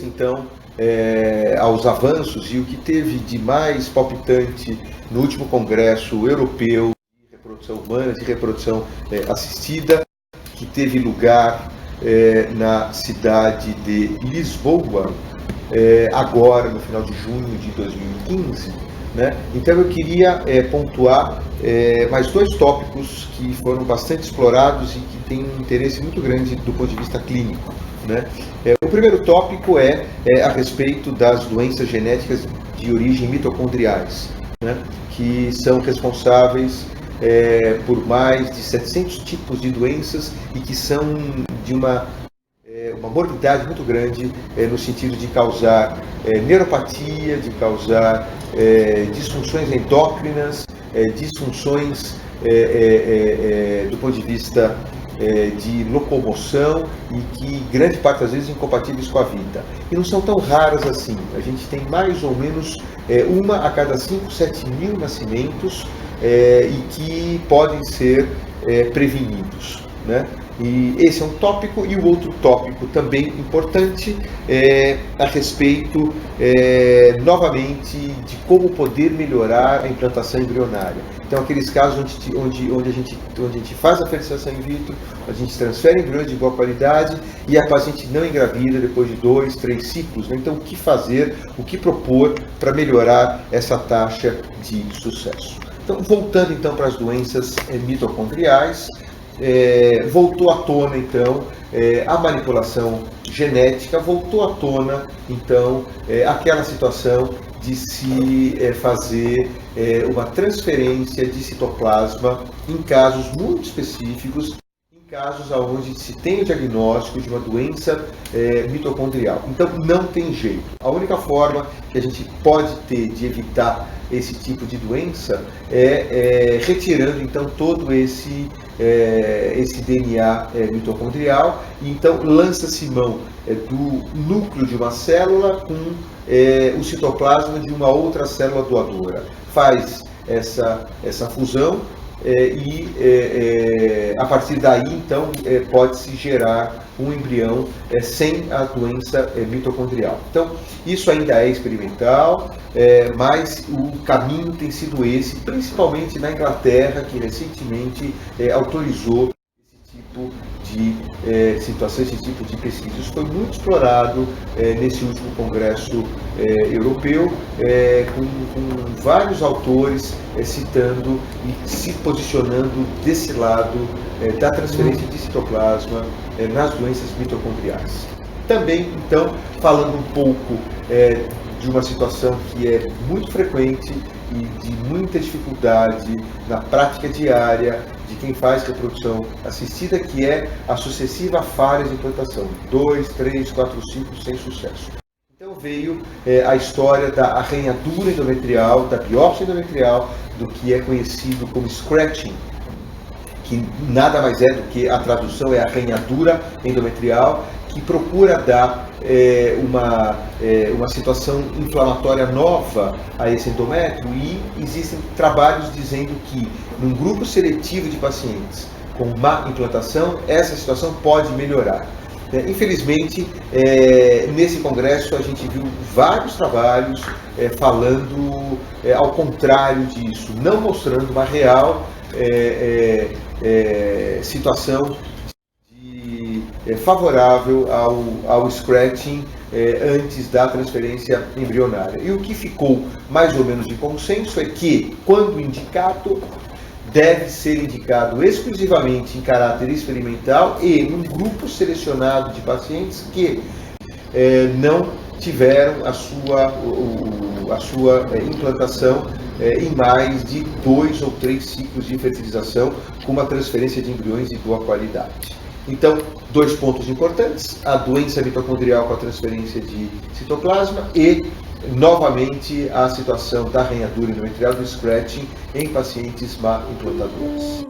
obedece então aos avanços e o que teve de mais palpitante no último Congresso Europeu de Reprodução Humana, de Reprodução Assistida, que teve lugar na cidade de Lisboa, agora no final de junho de 2015. Né? Então eu queria pontuar mais dois tópicos que foram bastante explorados e que têm um interesse muito grande do ponto de vista clínico. Né? O primeiro tópico é a respeito das doenças genéticas de origem mitocondriais, né? Que são responsáveis por mais de 700 tipos de doenças e que são de uma morbidade muito grande no sentido de causar neuropatia, de causar disfunções endócrinas, disfunções do ponto de vista de locomoção e que grande parte das vezes incompatíveis com a vida. E não são tão raras assim. A gente tem mais ou menos uma a cada 5, 7 mil nascimentos e que podem ser prevenidos, né? E esse é um tópico, e o outro tópico também importante é a respeito, novamente, de como poder melhorar a implantação embrionária. Então, aqueles casos onde a gente faz a fertilização in vitro, a gente transfere embriões de boa qualidade e a paciente não engravida depois de 2, 3 ciclos. Né? Então, o que fazer, o que propor para melhorar essa taxa de sucesso? Então, voltando então para as doenças mitocondriais, voltou à tona então a manipulação genética, voltou à tona então aquela situação de se fazer uma transferência de citoplasma em casos muito específicos, em casos onde se tem o diagnóstico de uma doença mitocondrial. Então não tem jeito. A única forma que a gente pode ter de evitar esse tipo de doença é retirando então todo esse DNA mitocondrial, e então lança-se mão do núcleo de uma célula com o citoplasma de uma outra célula doadora. Faz essa fusão e a partir daí então pode-se gerar um embrião sem a doença mitocondrial. Então isso ainda é experimental, mas o caminho tem sido esse, principalmente na Inglaterra, que recentemente autorizou esse tipo de situação, esse tipo de pesquisa. Isso foi muito explorado nesse último congresso europeu, com vários autores citando e se posicionando desse lado da transferência de citoplasma nas doenças mitocondriais. Também, então, falando um pouco de uma situação que é muito frequente e de muita dificuldade na prática diária de quem faz reprodução assistida, que é a sucessiva falha de implantação, 2, 3, 4 ciclos sem sucesso. Então veio a história da arranhadura endometrial, da biópsia endometrial, do que é conhecido como scratching, que nada mais é do que a tradução é arranhadura endometrial, que procura dar uma situação inflamatória nova a esse endométrio, e existem trabalhos dizendo que num grupo seletivo de pacientes com má implantação, essa situação pode melhorar. Infelizmente, nesse congresso a gente viu vários trabalhos falando ao contrário disso, não mostrando uma real situação favorável ao scratching antes da transferência embrionária. E o que ficou mais ou menos de consenso é que, quando indicado, deve ser indicado exclusivamente em caráter experimental e num grupo selecionado de pacientes que não tiveram a sua implantação em mais de 2 ou 3 ciclos de fertilização com uma transferência de embriões de boa qualidade. Então, 2 pontos importantes: a doença mitocondrial com a transferência de citoplasma e, novamente, a situação da arranhadura endometrial, do scratching, em pacientes má implantadores.